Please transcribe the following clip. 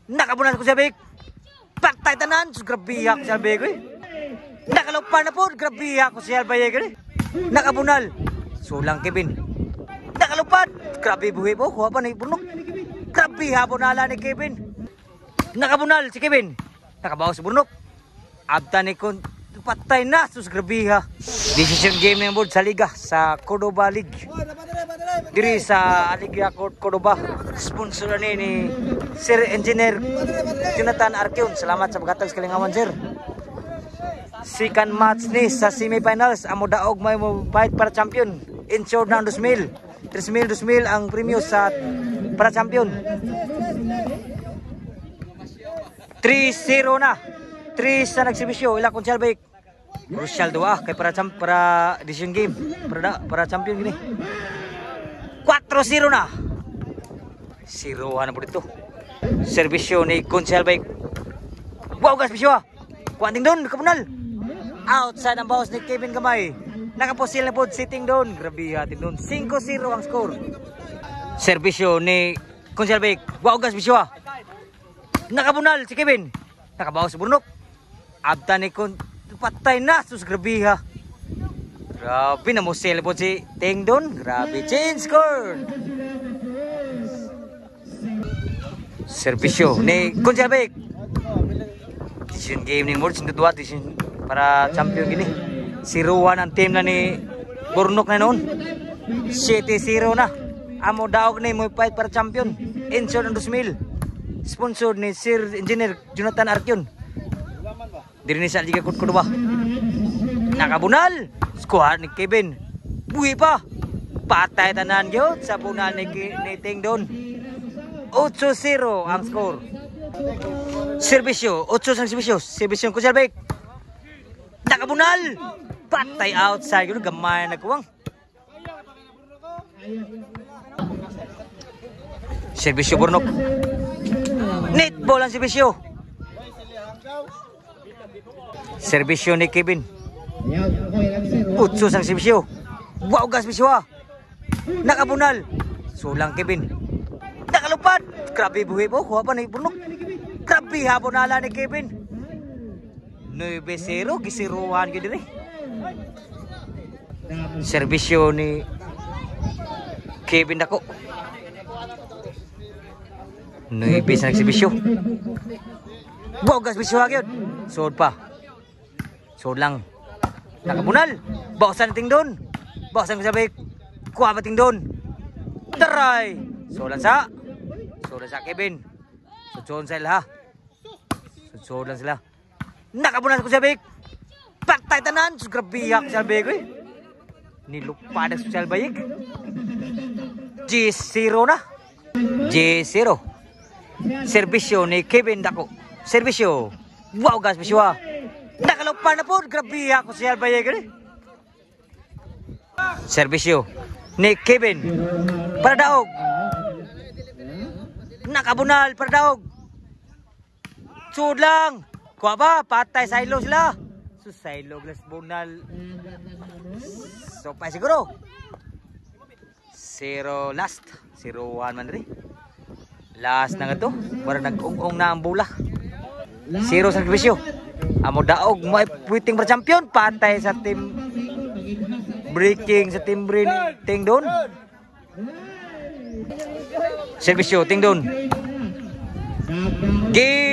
Nakabunal ko siya, Bek. Patay tanan. Grabe ko siya, Bek. Nakalupar na po. Grabe ko siya, Bek. Nakabunal. Sulang Kevin. Nakalupad. Grabe buhi po. Kuha pa na ibunok. Grabe hapon nala ni Kevin. Nakabunal si Kevin. Nakabaw sa burnok. Abta ni Kun. Patay na. Sus grabe ha. Decision game ng board sa liga. Sa Cordoba League. Diri sa Aligya Cordoba. Sponsor ni Sir Engineer Jonathan Arkeon. Salamat sa pagkatag sa kalingawan, sir. Second match ni sa semifinals. Amo daog may fight para champion. Insured na 2,000. 3,000 ang premyo sa para champion. 3-0 na. 3 sa nagsibisyo. Ila konsyal baik. Crucial doa kay para decision game. Para champion gini. 4-0 na. 0 na po dito. Servisyo ni konsyal baik. Wow gas bisyo. Kuanting doon kabunal. Outside ang bawas ni Kevin Gamay. Nakaposil na po sitting doon. Grabe hatin doon. 5-0 ang score. Servisyo ni konsyal baik. Wow gas bisyo. Nakabunal si Kevin. Nakabawas sa burnok. Abta ni Kun. Patay na. Sus grabe ha. Grabe na mo sale po si Ting doon. Grabe. Change score. Servisyo ni konsyal baik. Decision game ni Mords. Dua decision para champion gini. 0-1 ang team na ni Burnok na noon. 7-0 na. Amo daog ni mo fight para champion. Insure ng 2,000. Sponsor ni Sir Engineer Jonathan Arkeon. Diri ni sa Liga Cordoba. Nakabunal. Squad ni Kevin. Buhi pa. Patay tanan gyud sa bunal ni Ting doon. 8-0 ang score. Servisyo. 8 sang servisyo. Servisyo ko Selbek. Nakabunal. Patay outside gyud gamay na kuwang. Servisyo Burnok. Netball ang servisyo. Servisyo ni Kevin. Utsos ang servisyo. Wow gas servisyo ha. Nakabunal. Sulang Kevin. Nakalupad. Grabe buhi po. Kuha pa na Burnok. Grabe hapon nala ni Kevin. 9-0. Gisiruhan ka din eh. Servisyo ni Kevin Dako. 9 sa nagsibisyo. Wow gas bisyo ha yun. Sod pa. Sod lang. Nakabunal. Bawasan ting doon. Bawasan ko sabik. Kuha pa ting doon. Taray. Solan sa Kevin. Sudson sila ha. Sud lang sila. Nakabunal ko sabik. Patay tanan. Grabiyak sa sabik eh. Nilupadas ko sa albayig. G0 na. G0. Servisyo ni Kevin Dako. Servisyo. Wow gas bisyo ha. Nakalupar na po. Grabe ako siya albayag. Servisyo ni Kevin. Para daog. Nakabunal. Para daog. Sud lang. Kuha ba? Patay silo sila. So silo glass bunal. So pa siguro. 0 last. 0-1 man rin. Last na nga to. Para nag-ung-ung na ang bula. 0 sa servisyo. Amo daog. May puwiting para champion. Patay sa team breaking. Sa team brain. Ting doon. Servisyo. Ting doon. Game.